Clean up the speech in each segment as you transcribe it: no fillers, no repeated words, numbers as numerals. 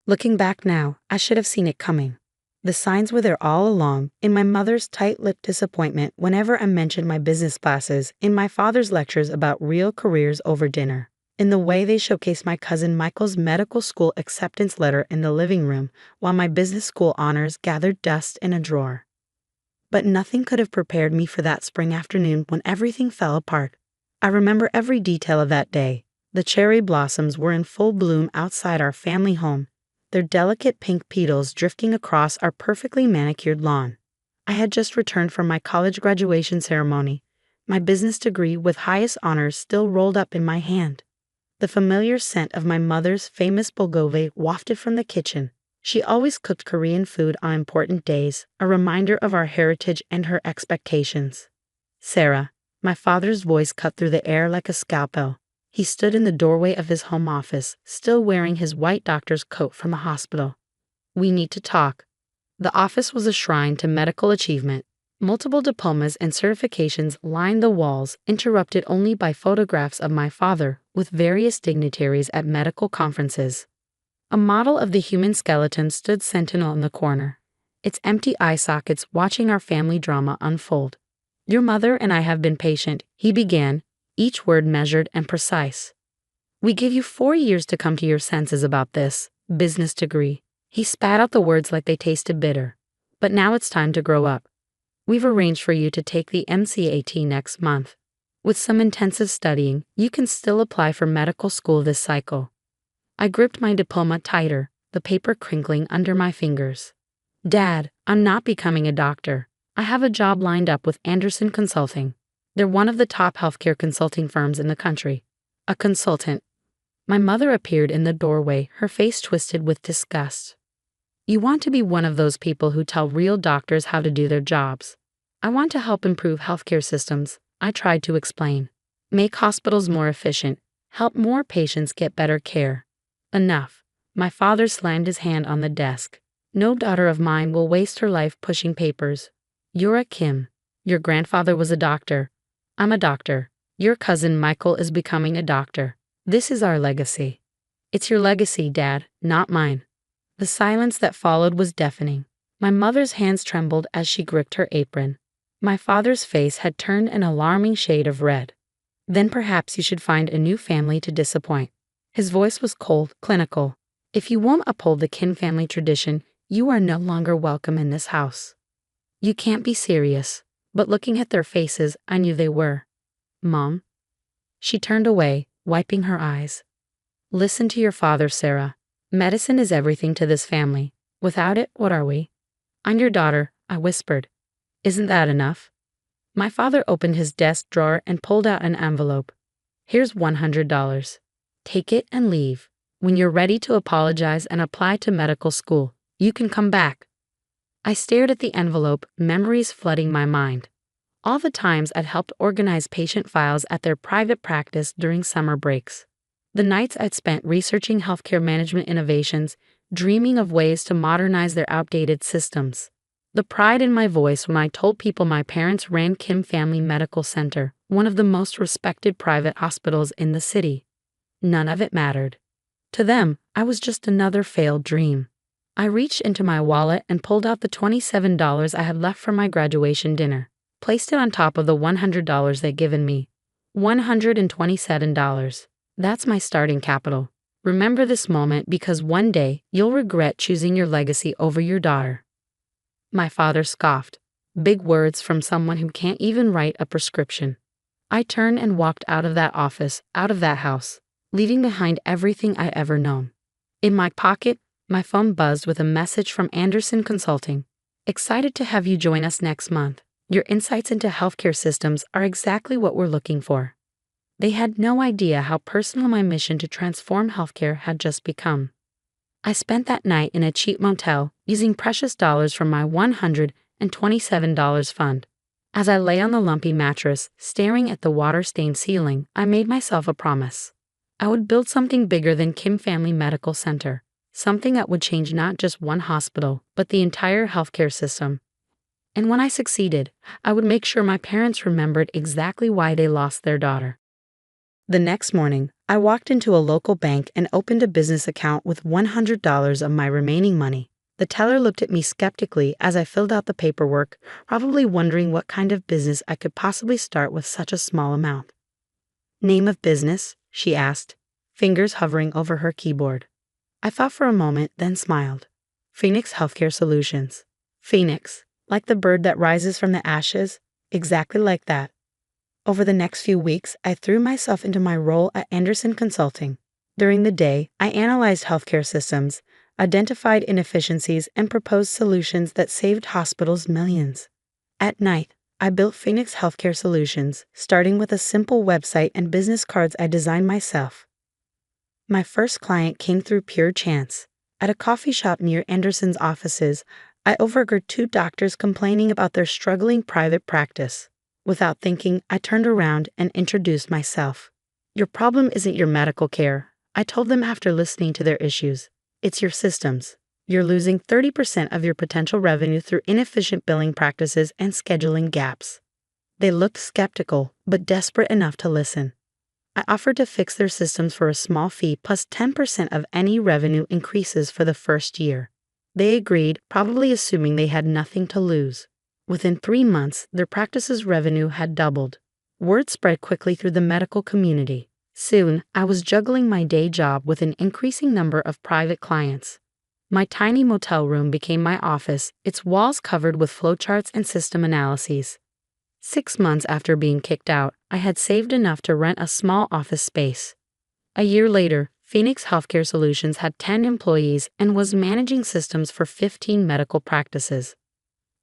Looking back now, I should have seen it coming. The signs were there all along, in my mother's tight-lipped disappointment whenever I mentioned my business classes, in my father's lectures about real careers over dinner, in the way they showcased my cousin Michael's medical school acceptance letter in the living room while my business school honors gathered dust in a drawer. But nothing could have prepared me for that spring afternoon when everything fell apart. I remember every detail of that day. The cherry blossoms were in full bloom outside our family home, their delicate pink petals drifting across our perfectly manicured lawn. I had just returned from my college graduation ceremony, my business degree with highest honors still rolled up in my hand. The familiar scent of my mother's famous bulgogi wafted from the kitchen. She always cooked Korean food on important days, a reminder of our heritage and her expectations. Sarah, my father's voice cut through the air like a scalpel. He stood in the doorway of his home office, still wearing his white doctor's coat from the hospital. We need to talk. The office was a shrine to medical achievement. Multiple diplomas and certifications lined the walls, interrupted only by photographs of my father with various dignitaries at medical conferences. A model of the human skeleton stood sentinel in the corner, its empty eye sockets watching our family drama unfold. "Your mother and I have been patient," he began, each word measured and precise. "We gave you 4 years to come to your senses about this business degree." He spat out the words like they tasted bitter. "But now it's time to grow up. We've arranged for you to take the MCAT next month. With some intensive studying, you can still apply for medical school this cycle." I gripped my diploma tighter, the paper crinkling under my fingers. "Dad, I'm not becoming a doctor. I have a job lined up with Anderson Consulting. They're one of the top healthcare consulting firms in the country." A consultant. My mother appeared in the doorway, her face twisted with disgust. "You want to be one of those people who tell real doctors how to do their jobs." "I want to help improve healthcare systems," I tried to explain. "Make hospitals more efficient, help more patients get better care." "Enough." My father slammed his hand on the desk. "No daughter of mine will waste her life pushing papers. You're a Kim. Your grandfather was a doctor. I'm a doctor. Your cousin Michael is becoming a doctor. This is our legacy." "It's your legacy, Dad, not mine." The silence that followed was deafening. My mother's hands trembled as she gripped her apron. My father's face had turned an alarming shade of red. "Then perhaps you should find a new family to disappoint." His voice was cold, clinical. "If you won't uphold the Kim family tradition, you are no longer welcome in this house." "You can't be serious." But looking at their faces, I knew they were. "Mom?" She turned away, wiping her eyes. "Listen to your father, Sarah. Medicine is everything to this family. Without it, what are we?" "I'm your daughter," I whispered. "Isn't that enough?" My father opened his desk drawer and pulled out an envelope. "Here's $100. Take it and leave. When you're ready to apologize and apply to medical school, you can come back." I stared at the envelope, memories flooding my mind. All the times I'd helped organize patient files at their private practice during summer breaks. The nights I'd spent researching healthcare management innovations, dreaming of ways to modernize their outdated systems. The pride in my voice when I told people my parents ran Kim Family Medical Center, one of the most respected private hospitals in the city. None of it mattered. To them, I was just another failed dream. I reached into my wallet and pulled out the $27 I had left from my graduation dinner, placed it on top of the $100 they'd given me. $127. That's my starting capital. Remember this moment because one day you'll regret choosing your legacy over your daughter. My father scoffed. Big words from someone who can't even write a prescription. I turned and walked out of that office, out of that house, leaving behind everything I'd ever known. In my pocket, my phone buzzed with a message from Anderson Consulting. "Excited to have you join us next month. Your insights into healthcare systems are exactly what we're looking for." They had no idea how personal my mission to transform healthcare had just become. I spent that night in a cheap motel, using precious dollars from my $127 fund. As I lay on the lumpy mattress, staring at the water-stained ceiling, I made myself a promise. I would build something bigger than Kim Family Medical Center, something that would change not just one hospital, but the entire healthcare system. And when I succeeded, I would make sure my parents remembered exactly why they lost their daughter. The next morning, I walked into a local bank and opened a business account with $100 of my remaining money. The teller looked at me skeptically as I filled out the paperwork, probably wondering what kind of business I could possibly start with such a small amount. "Name of business?" she asked, fingers hovering over her keyboard. I thought for a moment, then smiled. "Phoenix Healthcare Solutions." Phoenix, like the bird that rises from the ashes, exactly like that. Over the next few weeks, I threw myself into my role at Anderson Consulting. During the day, I analyzed healthcare systems, identified inefficiencies, and proposed solutions that saved hospitals millions. At night, I built Phoenix Healthcare Solutions, starting with a simple website and business cards I designed myself. My first client came through pure chance. At a coffee shop near Anderson's offices, I overheard two doctors complaining about their struggling private practice. Without thinking, I turned around and introduced myself. "Your problem isn't your medical care," I told them after listening to their issues. "It's your systems. You're losing 30% of your potential revenue through inefficient billing practices and scheduling gaps." They looked skeptical, but desperate enough to listen. I offered to fix their systems for a small fee plus 10% of any revenue increases for the first year. They agreed, probably assuming they had nothing to lose. Within 3 months, their practice's revenue had doubled. Word spread quickly through the medical community. Soon, I was juggling my day job with an increasing number of private clients. My tiny motel room became my office, its walls covered with flowcharts and system analyses. 6 months after being kicked out, I had saved enough to rent a small office space. A year later, Phoenix Healthcare Solutions had 10 employees and was managing systems for 15 medical practices.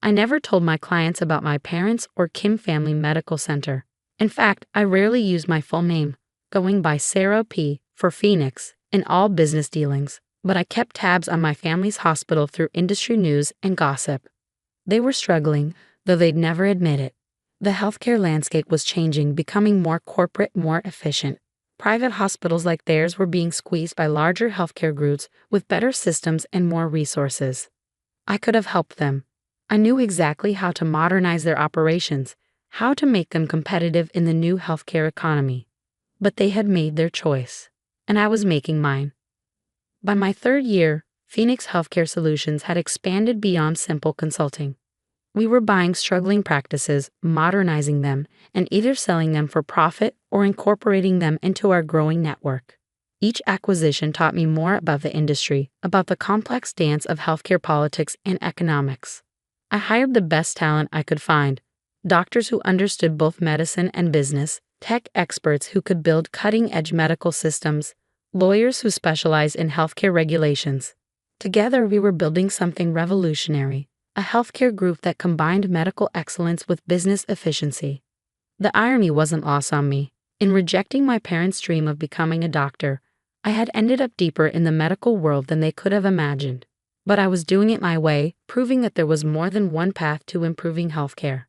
I never told my clients about my parents or Kim Family Medical Center. In fact, I rarely used my full name, going by Sarah P. for Phoenix in all business dealings, but I kept tabs on my family's hospital through industry news and gossip. They were struggling, though they'd never admit it. The healthcare landscape was changing, becoming more corporate, more efficient. Private hospitals like theirs were being squeezed by larger healthcare groups with better systems and more resources. I could have helped them. I knew exactly how to modernize their operations, how to make them competitive in the new healthcare economy. But they had made their choice, and I was making mine. By my 3rd year, Phoenix Healthcare Solutions had expanded beyond simple consulting. We were buying struggling practices, modernizing them, and either selling them for profit or incorporating them into our growing network. Each acquisition taught me more about the industry, about the complex dance of healthcare politics and economics. I hired the best talent I could find, doctors who understood both medicine and business, tech experts who could build cutting-edge medical systems, lawyers who specialize in healthcare regulations. Together, we were building something revolutionary, a healthcare group that combined medical excellence with business efficiency. The irony wasn't lost on me. In rejecting my parents' dream of becoming a doctor, I had ended up deeper in the medical world than they could have imagined. But I was doing it my way, proving that there was more than one path to improving healthcare.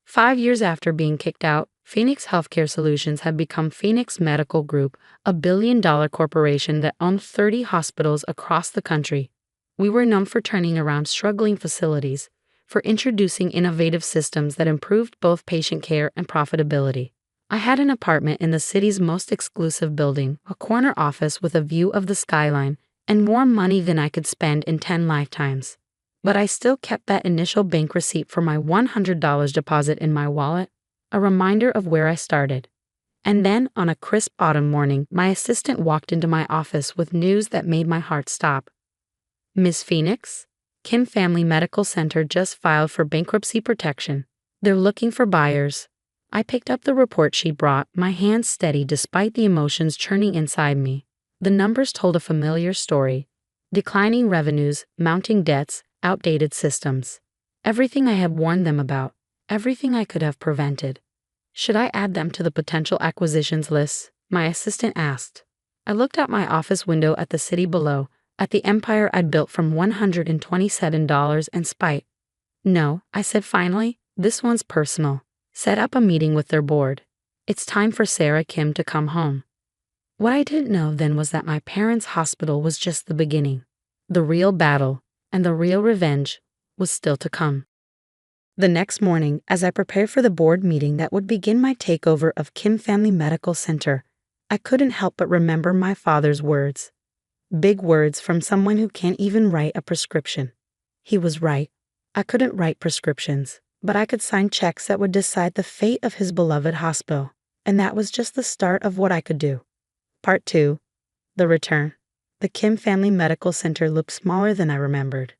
5 years after being kicked out, Phoenix Healthcare Solutions had become Phoenix Medical Group, a billion-dollar corporation that owned 30 hospitals across the country. We were known for turning around struggling facilities, for introducing innovative systems that improved both patient care and profitability. I had an apartment in the city's most exclusive building, a corner office with a view of the skyline, and more money than I could spend in 10 lifetimes. But I still kept that initial bank receipt for my $100 deposit in my wallet, a reminder of where I started. And then, on a crisp autumn morning, my assistant walked into my office with news that made my heart stop. "Miss Phoenix? Kim Family Medical Center just filed for bankruptcy protection. They're looking for buyers." I picked up the report she brought, my hands steady despite the emotions churning inside me. The numbers told a familiar story. Declining revenues, mounting debts, outdated systems. Everything I had warned them about, everything I could have prevented. "Should I add them to the potential acquisitions list?" my assistant asked. I looked out my office window at the city below, at the empire I'd built from $127 and spite. "No," I said finally, "this one's personal. Set up a meeting with their board. It's time for Sarah Kim to come home." What I didn't know then was that my parents' hospital was just the beginning. The real battle, and the real revenge, was still to come. The next morning, as I prepared for the board meeting that would begin my takeover of Kim Family Medical Center, I couldn't help but remember my father's words. Big words from someone who can't even write a prescription. He was right. I couldn't write prescriptions, but I could sign checks that would decide the fate of his beloved hospital. And that was just the start of what I could do. Part 2. The return. The Kim Family Medical Center looked smaller than I remembered.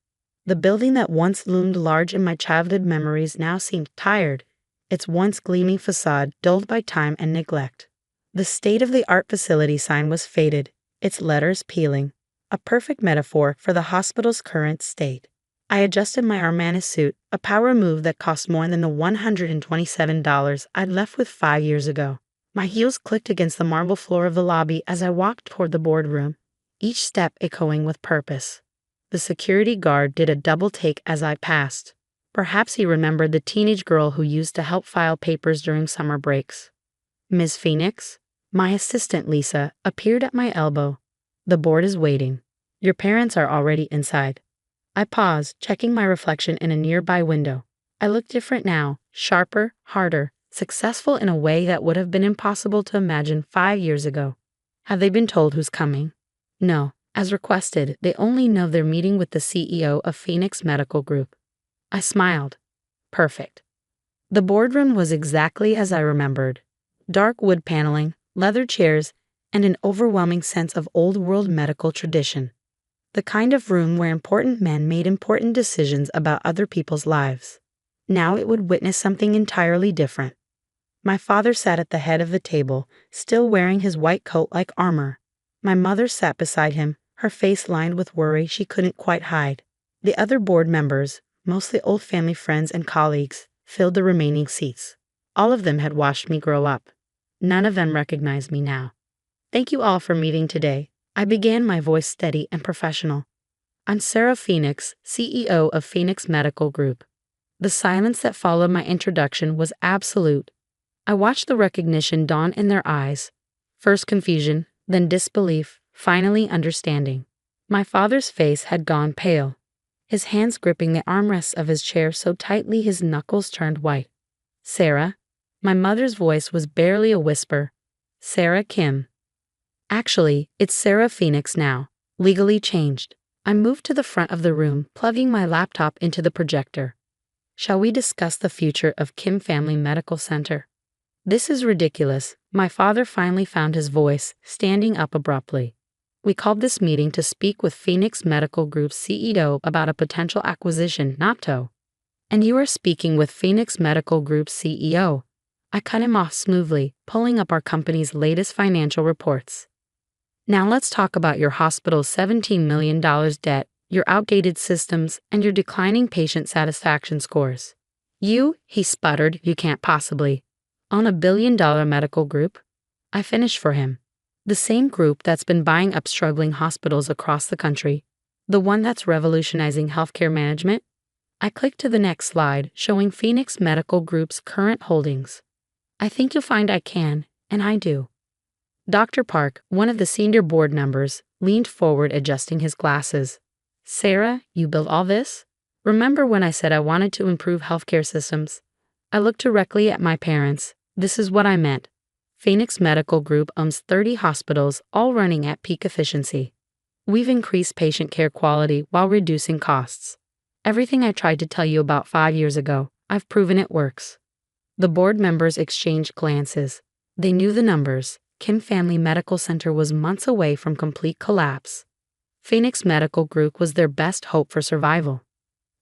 The building that once loomed large in my childhood memories now seemed tired, its once gleaming facade dulled by time and neglect. The state-of-the-art facility sign was faded, its letters peeling, a perfect metaphor for the hospital's current state. I adjusted my Armani suit, a power move that cost more than the $127 I'd left with 5 years ago. My heels clicked against the marble floor of the lobby as I walked toward the boardroom, each step echoing with purpose. The security guard did a double take as I passed. Perhaps he remembered the teenage girl who used to help file papers during summer breaks. Ms. Phoenix? My assistant Lisa appeared at my elbow. The board is waiting. Your parents are already inside. I paused, checking my reflection in a nearby window. I looked different now, sharper, harder, successful in a way that would have been impossible to imagine 5 years ago. Have they been told who's coming? No. As requested, they only know they're meeting with the CEO of Phoenix Medical Group. I smiled. Perfect. The boardroom was exactly as I remembered. Dark wood paneling, leather chairs, and an overwhelming sense of old-world medical tradition. The kind of room where important men made important decisions about other people's lives. Now it would witness something entirely different. My father sat at the head of the table, still wearing his white coat like armor. My mother sat beside him, her face lined with worry she couldn't quite hide. The other board members, mostly old family friends and colleagues, filled the remaining seats. All of them had watched me grow up. None of them recognized me now. Thank you all for meeting today. I began, my voice steady and professional. I'm Sarah Phoenix, CEO of Phoenix Medical Group. The silence that followed my introduction was absolute. I watched the recognition dawn in their eyes. First confusion, then disbelief, finally understanding. My father's face had gone pale, his hands gripping the armrests of his chair so tightly his knuckles turned white. Sarah? My mother's voice was barely a whisper. Sarah Kim. Actually, it's Sarah Phoenix now, legally changed. I moved to the front of the room, plugging my laptop into the projector. Shall we discuss the future of Kim Family Medical Center? This is ridiculous. My father finally found his voice, standing up abruptly. We called this meeting to speak with Phoenix Medical Group's CEO about a potential acquisition, not. And you are speaking with Phoenix Medical Group's CEO. I cut him off smoothly, pulling up our company's latest financial reports. Now let's talk about your hospital's $17 million debt, your outdated systems, and your declining patient satisfaction scores. He sputtered, you can't possibly own a billion-dollar medical group? I finished for him. The same group that's been buying up struggling hospitals across the country. The one that's revolutionizing healthcare management? I clicked to the next slide, showing Phoenix Medical Group's current holdings. I think you'll find I can, and I do. Dr. Park, one of the senior board members, leaned forward adjusting his glasses. Sarah, you built all this? Remember when I said I wanted to improve healthcare systems? I looked directly at my parents. This is what I meant. Phoenix Medical Group owns 30 hospitals, all running at peak efficiency. We've increased patient care quality while reducing costs. Everything I tried to tell you about 5 years ago, I've proven it works. The board members exchanged glances. They knew the numbers. Kim Family Medical Center was months away from complete collapse. Phoenix Medical Group was their best hope for survival.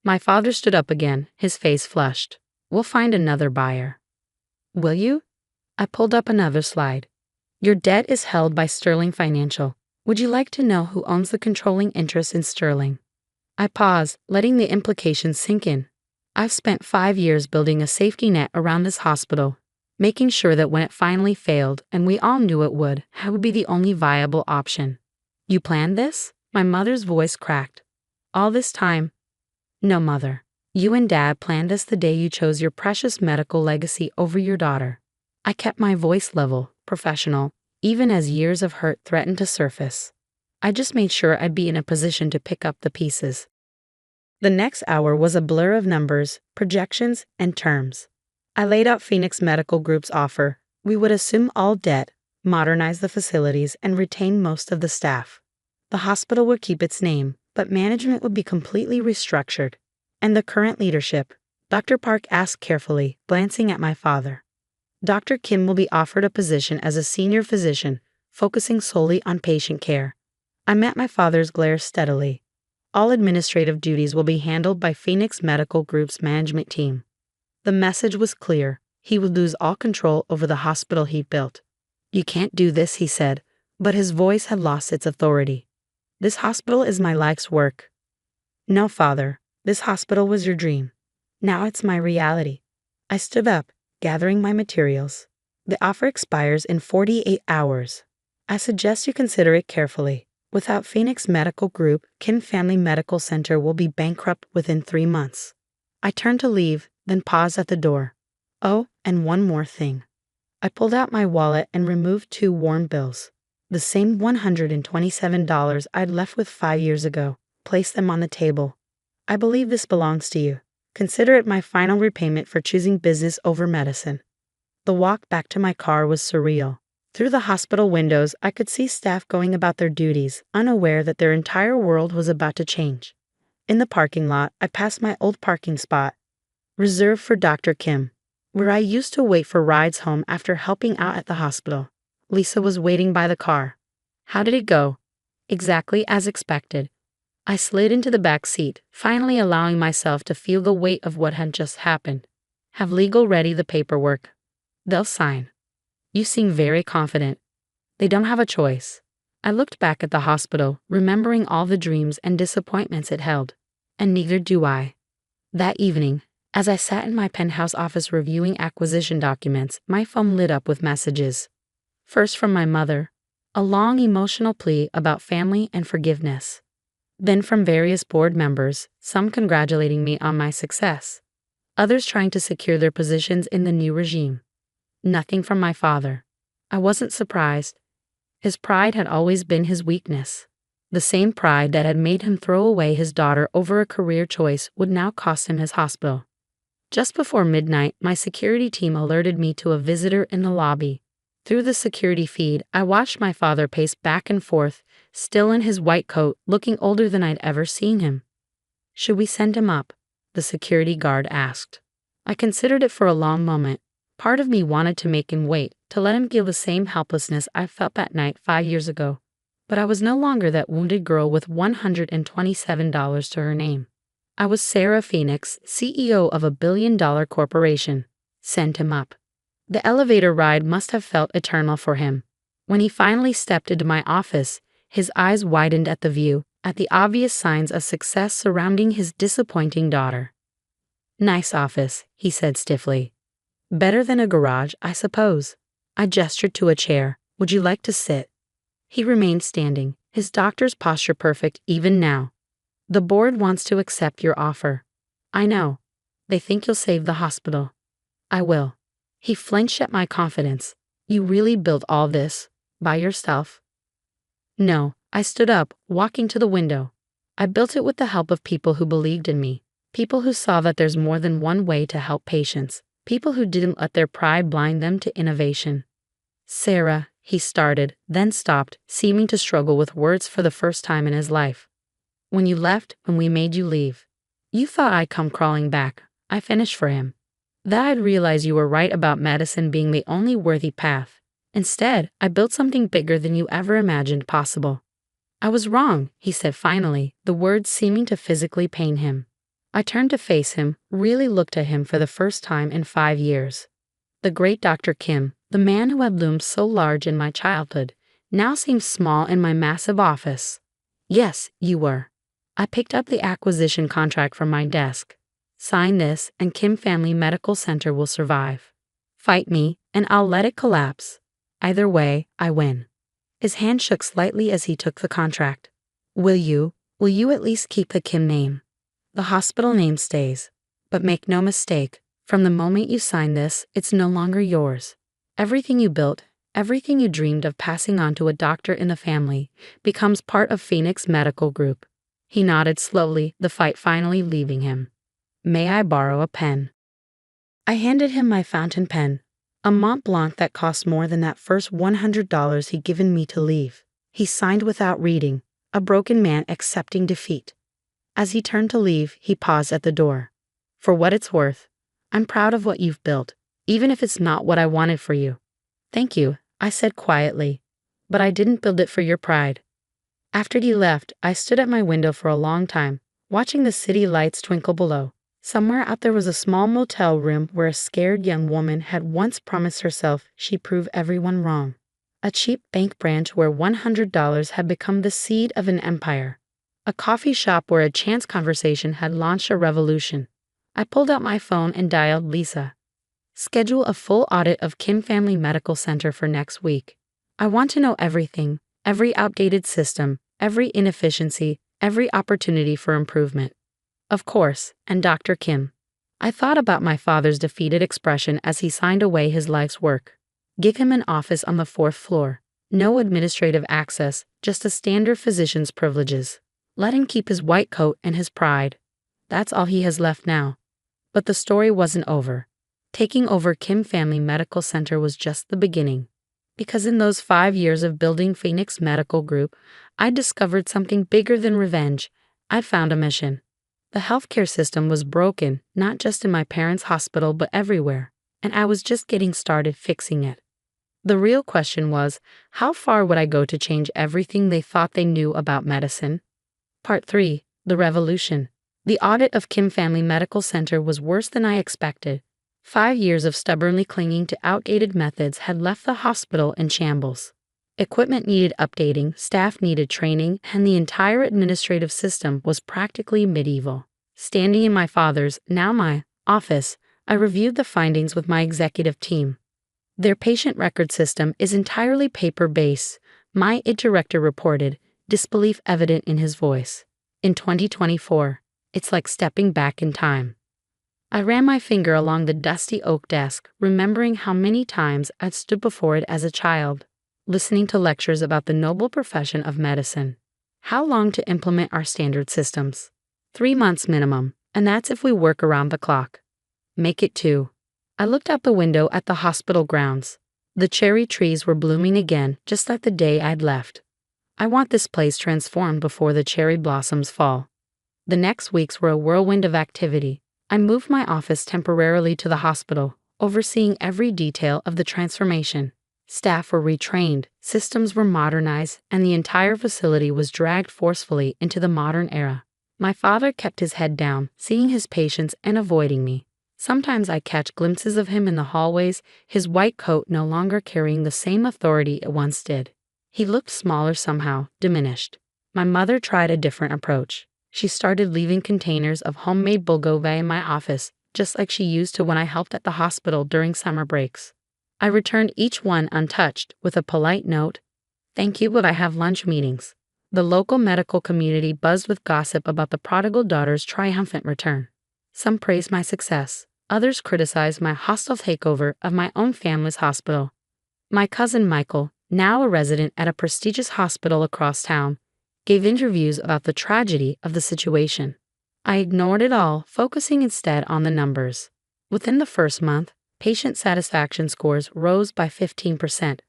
My father stood up again, his face flushed. We'll find another buyer. Will you? I pulled up another slide. Your debt is held by Sterling Financial. Would you like to know who owns the controlling interest in Sterling? I paused, letting the implications sink in. I've spent 5 years building a safety net around this hospital, making sure that when it finally failed, and we all knew it would, I would be the only viable option. You planned this? My mother's voice cracked. All this time? No, Mother. You and Dad planned this the day you chose your precious medical legacy over your daughter. I kept my voice level, professional, even as years of hurt threatened to surface. I just made sure I'd be in a position to pick up the pieces. The next hour was a blur of numbers, projections, and terms. I laid out Phoenix Medical Group's offer. We would assume all debt, modernize the facilities, and retain most of the staff. The hospital would keep its name, but management would be completely restructured. And the current leadership? Dr. Park asked carefully, glancing at my father. Dr. Kim will be offered a position as a senior physician, focusing solely on patient care. I met my father's glare steadily. All administrative duties will be handled by Phoenix Medical Group's management team. The message was clear. He would lose all control over the hospital he built. You can't do this, he said, but his voice had lost its authority. This hospital is my life's work. No, father, this hospital was your dream. Now it's my reality. I stood up, gathering my materials. The offer expires in 48 hours. I suggest you consider it carefully. Without Phoenix Medical Group, Kim Family Medical Center will be bankrupt within 3 months. I turned to leave, then paused at the door. Oh, and one more thing. I pulled out my wallet and removed 2 worn bills. The same $127 I'd left with 5 years ago. Placed them on the table. I believe this belongs to you. Consider it my final repayment for choosing business over medicine. The walk back to my car was surreal. Through the hospital windows, I could see staff going about their duties, unaware that their entire world was about to change. In the parking lot, I passed my old parking spot, reserved for Dr. Kim, where I used to wait for rides home after helping out at the hospital. Lisa was waiting by the car. How did it go? Exactly as expected. I slid into the back seat, finally allowing myself to feel the weight of what had just happened. Have legal ready the paperwork. They'll sign. You seem very confident. They don't have a choice. I looked back at the hospital, remembering all the dreams and disappointments it held. And neither do I. That evening, as I sat in my penthouse office reviewing acquisition documents, my phone lit up with messages. First from my mother, a long emotional plea about family and forgiveness. Then from various board members, some congratulating me on my success, others trying to secure their positions in the new regime. Nothing from my father. I wasn't surprised. His pride had always been his weakness. The same pride that had made him throw away his daughter over a career choice would now cost him his hospital. Just before midnight, my security team alerted me to a visitor in the lobby. Through the security feed, I watched my father pace back and forth, still in his white coat, looking older than I'd ever seen him. Should we send him up? The security guard asked. I considered it for a long moment. Part of me wanted to make him wait, to let him feel the same helplessness I felt that night 5 years ago. But I was no longer that wounded girl with $127 to her name. I was Sarah Phoenix, CEO of a billion-dollar corporation. Send him up. The elevator ride must have felt eternal for him. When he finally stepped into my office, his eyes widened at the view, at the obvious signs of success surrounding his disappointing daughter. Nice office, he said stiffly. Better than a garage, I suppose. I gestured to a chair. Would you like to sit? He remained standing, his doctor's posture perfect even now. The board wants to accept your offer. I know. They think you'll save the hospital. I will. He flinched at my confidence. You really built all this by yourself? No, I stood up, walking to the window. I built it with the help of people who believed in me, people who saw that there's more than one way to help patients, people who didn't let their pride blind them to innovation. Sarah, he started, then stopped, seeming to struggle with words for the first time in his life. When you left, when we made you leave, you thought I'd come crawling back. I finished for him. That I'd realize you were right about medicine being the only worthy path. Instead, I built something bigger than you ever imagined possible. I was wrong, he said finally, the words seeming to physically pain him. I turned to face him, really looked at him for the first time in 5 years. The great Dr. Kim, the man who had loomed so large in my childhood, now seemed small in my massive office. Yes, you were. I picked up the acquisition contract from my desk. Sign this, and Kim Family Medical Center will survive. Fight me, and I'll let it collapse. Either way, I win. His hand shook slightly as he took the contract. Will you at least keep the Kim name? The hospital name stays. But make no mistake, from the moment you sign this, it's no longer yours. Everything you built, everything you dreamed of passing on to a doctor in the family, becomes part of Phoenix Medical Group. He nodded slowly, the fight finally leaving him. May I borrow a pen? I handed him my fountain pen. A Mont Blanc that cost more than that first $100 he'd given me to leave. He signed without reading, a broken man accepting defeat. As he turned to leave, he paused at the door. For what it's worth, I'm proud of what you've built, even if it's not what I wanted for you. Thank you, I said quietly, but I didn't build it for your pride. After he left, I stood at my window for a long time, watching the city lights twinkle below. Somewhere out there was a small motel room where a scared young woman had once promised herself she'd prove everyone wrong. A cheap bank branch where $100 had become the seed of an empire. A coffee shop where a chance conversation had launched a revolution. I pulled out my phone and dialed Lisa. Schedule a full audit of Kim Family Medical Center for next week. I want to know everything, every outdated system, every inefficiency, every opportunity for improvement. Of course, and Dr. Kim. I thought about my father's defeated expression as he signed away his life's work. Give him an office on the 4th floor. No administrative access, just a standard physician's privileges. Let him keep his white coat and his pride. That's all he has left now. But the story wasn't over. Taking over Kim Family Medical Center was just the beginning. Because in those 5 years of building Phoenix Medical Group, I discovered something bigger than revenge. I found a mission. The healthcare system was broken, not just in my parents' hospital but everywhere, and I was just getting started fixing it. The real question was, how far would I go to change everything they thought they knew about medicine? Part 3. The Revolution. The audit of Kim Family Medical Center was worse than I expected. 5 years of stubbornly clinging to outdated methods had left the hospital in shambles. Equipment needed updating, staff needed training, and the entire administrative system was practically medieval. Standing in my father's, now my, office, I reviewed the findings with my executive team. Their patient record system is entirely paper-based, my IT director reported, disbelief evident in his voice. In 2024, it's like stepping back in time. I ran my finger along the dusty oak desk, remembering how many times I'd stood before it as a child, listening to lectures about the noble profession of medicine. How long to implement our standard systems? 3 months minimum, and that's if we work around the clock. Make it 2. I looked out the window at the hospital grounds. The cherry trees were blooming again, just like the day I'd left. I want this place transformed before the cherry blossoms fall. The next weeks were a whirlwind of activity. I moved my office temporarily to the hospital, overseeing every detail of the transformation. Staff were retrained, systems were modernized, and the entire facility was dragged forcefully into the modern era. My father kept his head down, seeing his patients and avoiding me. Sometimes I catch glimpses of him in the hallways, his white coat no longer carrying the same authority it once did. He looked smaller somehow, diminished. My mother tried a different approach. She started leaving containers of homemade bulgogi in my office, just like she used to when I helped at the hospital during summer breaks. I returned each one untouched with a polite note, "Thank you, but I have lunch meetings." The local medical community buzzed with gossip about the prodigal daughter's triumphant return. Some praised my success, others criticized my hostile takeover of my own family's hospital. My cousin Michael, now a resident at a prestigious hospital across town, gave interviews about the tragedy of the situation. I ignored it all, focusing instead on the numbers. Within the first month, patient satisfaction scores rose by 15%.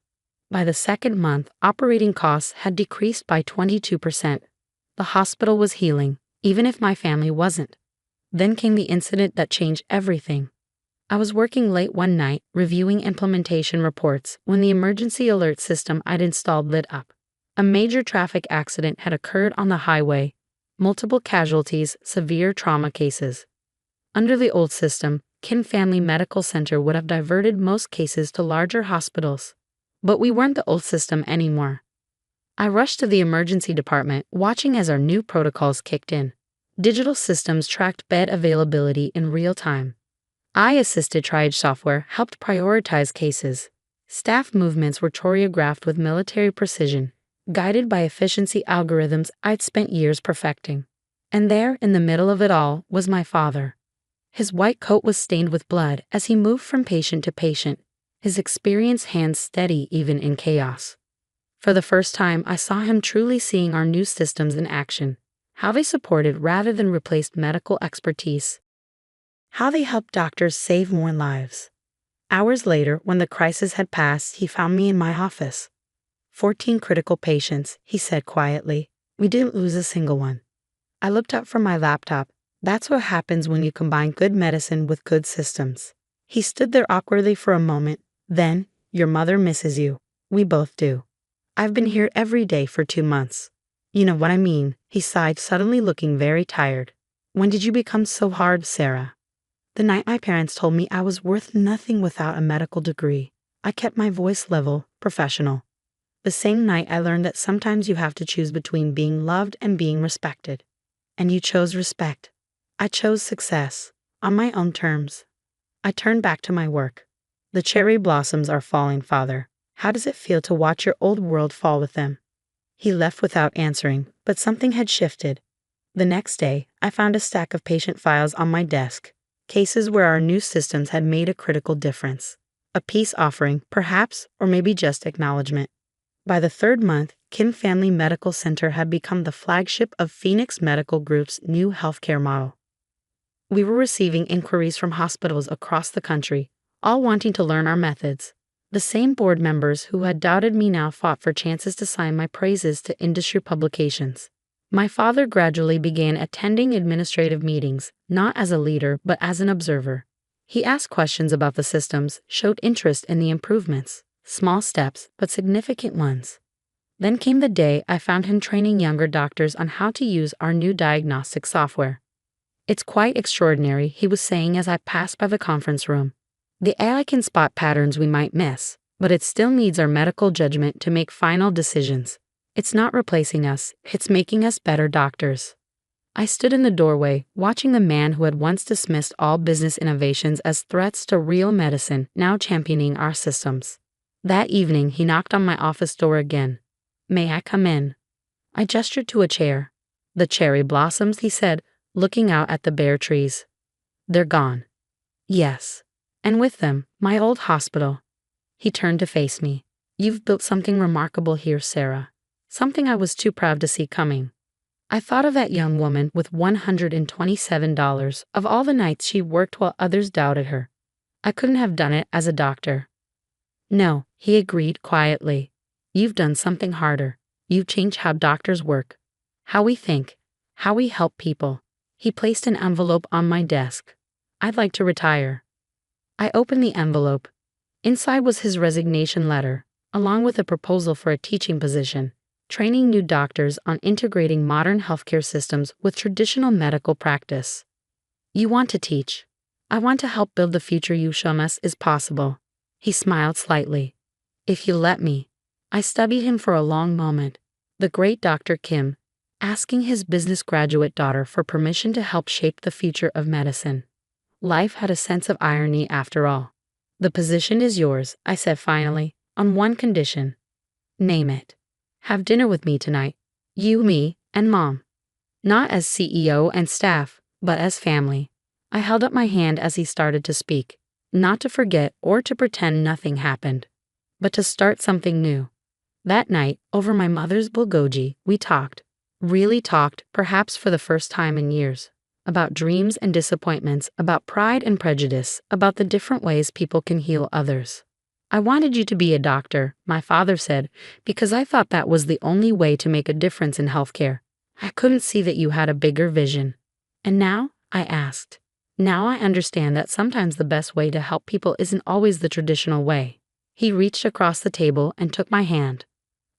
By the second month, operating costs had decreased by 22%. The hospital was healing, even if my family wasn't. Then came the incident that changed everything. I was working late one night, reviewing implementation reports, when the emergency alert system I'd installed lit up. A major traffic accident had occurred on the highway, multiple casualties, severe trauma cases. Under the old system, Kim Family Medical Center would have diverted most cases to larger hospitals. But we weren't the old system anymore. I rushed to the emergency department, watching as our new protocols kicked in. Digital systems tracked bed availability in real time. AI-assisted triage software helped prioritize cases. Staff movements were choreographed with military precision, guided by efficiency algorithms I'd spent years perfecting. And there, in the middle of it all, was my father. His white coat was stained with blood as he moved from patient to patient, his experienced hands steady even in chaos. For the first time, I saw him truly seeing our new systems in action, how they supported rather than replaced medical expertise, how they helped doctors save more lives. Hours later, when the crisis had passed, he found me in my office. 14 critical patients, he said quietly. We didn't lose a single one. I looked up from my laptop. That's what happens when you combine good medicine with good systems. He stood there awkwardly for a moment. Then, your mother misses you. We both do. I've been here every day for 2 months. You know what I mean, he sighed, suddenly looking very tired. When did you become so hard, Sarah? The night my parents told me I was worth nothing without a medical degree. I kept my voice level, professional. The same night I learned that sometimes you have to choose between being loved and being respected. And you chose respect. I chose success, on my own terms. I turned back to my work. The cherry blossoms are falling, Father. How does it feel to watch your old world fall with them? He left without answering, but something had shifted. The next day, I found a stack of patient files on my desk, cases where our new systems had made a critical difference. A peace offering, perhaps, or maybe just acknowledgement. By the 3rd month, Kim Family Medical Center had become the flagship of Phoenix Medical Group's new healthcare model. We were receiving inquiries from hospitals across the country, all wanting to learn our methods. The same board members who had doubted me now fought for chances to sign my praises to industry publications. My father gradually began attending administrative meetings, not as a leader but as an observer. He asked questions about the systems, showed interest in the improvements, small steps but significant ones. Then came the day I found him training younger doctors on how to use our new diagnostic software. It's quite extraordinary, he was saying as I passed by the conference room. The AI can spot patterns we might miss, but it still needs our medical judgment to make final decisions. It's not replacing us, it's making us better doctors. I stood in the doorway, watching the man who had once dismissed all business innovations as threats to real medicine, now championing our systems. That evening, he knocked on my office door again. May I come in? I gestured to a chair. The cherry blossoms, he said, looking out at the bare trees. They're gone. Yes. And with them, my old hospital. He turned to face me. You've built something remarkable here, Sarah. Something I was too proud to see coming. I thought of that young woman with $127 of all the nights she worked while others doubted her. I couldn't have done it as a doctor. No, he agreed quietly. You've done something harder. You've changed how doctors work, how we think, how we help people. He placed an envelope on my desk. I'd like to retire. I opened the envelope. Inside was his resignation letter, along with a proposal for a teaching position, training new doctors on integrating modern healthcare systems with traditional medical practice. You want to teach. I want to help build the future you've shown us is possible. He smiled slightly. If you let me. I studied him for a long moment. The great Dr. Kim, asking his business graduate daughter for permission to help shape the future of medicine. Life had a sense of irony after all. The position is yours, I said finally, on one condition. Name it. Have dinner with me tonight. You, me, and Mom. Not as CEO and staff, but as family. I held up my hand as he started to speak, not to forget or to pretend nothing happened, but to start something new. That night, over my mother's bulgogi, we talked, really talked, perhaps for the first time in years. About dreams and disappointments, about pride and prejudice, about the different ways people can heal others. I wanted you to be a doctor, my father said, because I thought that was the only way to make a difference in healthcare. I couldn't see that you had a bigger vision. And now? I asked. Now I understand that sometimes the best way to help people isn't always the traditional way. He reached across the table and took my hand.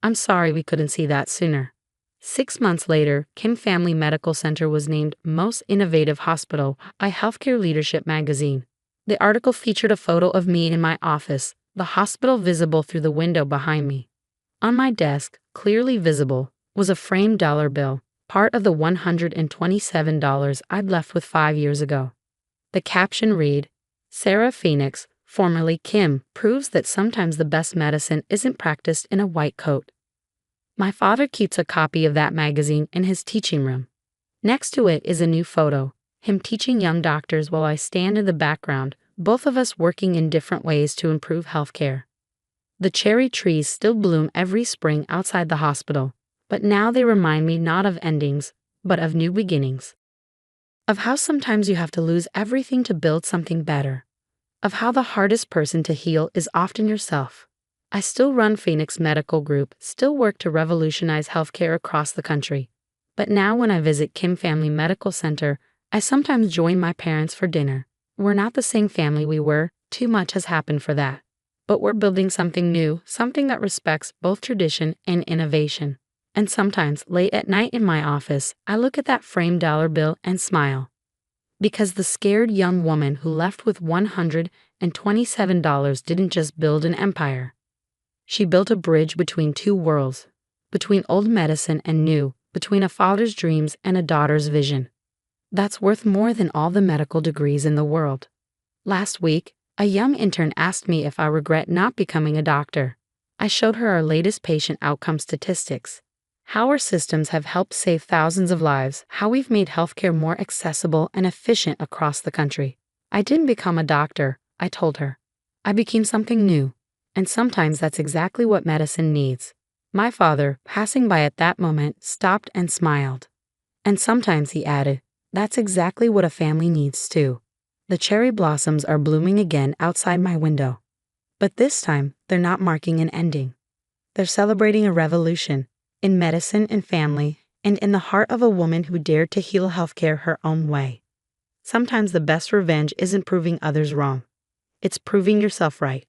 I'm sorry we couldn't see that sooner. 6 months later, Kim Family Medical Center was named Most Innovative Hospital by Healthcare Leadership magazine. The article featured a photo of me in my office, the hospital visible through the window behind me. On my desk, clearly visible, was a framed dollar bill, part of the $127 I'd left with 5 years ago. The caption read, Sarah Phoenix, formerly Kim, proves that sometimes the best medicine isn't practiced in a white coat. My father keeps a copy of that magazine in his teaching room. Next to it is a new photo, him teaching young doctors while I stand in the background, both of us working in different ways to improve healthcare. The cherry trees still bloom every spring outside the hospital, but now they remind me not of endings, but of new beginnings. Of how sometimes you have to lose everything to build something better. of how the hardest person to heal is often yourself. I still run Phoenix Medical Group, still work to revolutionize healthcare across the country. But now when I visit Kim Family Medical Center, I sometimes join my parents for dinner. We're not the same family we were, too much has happened for that. But we're building something new, something that respects both tradition and innovation. And sometimes, late at night in my office, I look at that framed dollar bill and smile. Because the scared young woman who left with $127 didn't just build an empire. She built a bridge between two worlds, between old medicine and new, between a father's dreams and a daughter's vision. That's worth more than all the medical degrees in the world. Last week, a young intern asked me if I regret not becoming a doctor. I showed her our latest patient outcome statistics, how our systems have helped save thousands of lives, how we've made healthcare more accessible and efficient across the country. I didn't become a doctor, I told her. I became something new. And sometimes that's exactly what medicine needs. My father, passing by at that moment, stopped and smiled. And sometimes, he added, that's exactly what a family needs too. The cherry blossoms are blooming again outside my window. But this time, they're not marking an ending. They're celebrating a revolution, in medicine and family, and in the heart of a woman who dared to heal healthcare her own way. Sometimes the best revenge isn't proving others wrong. It's proving yourself right.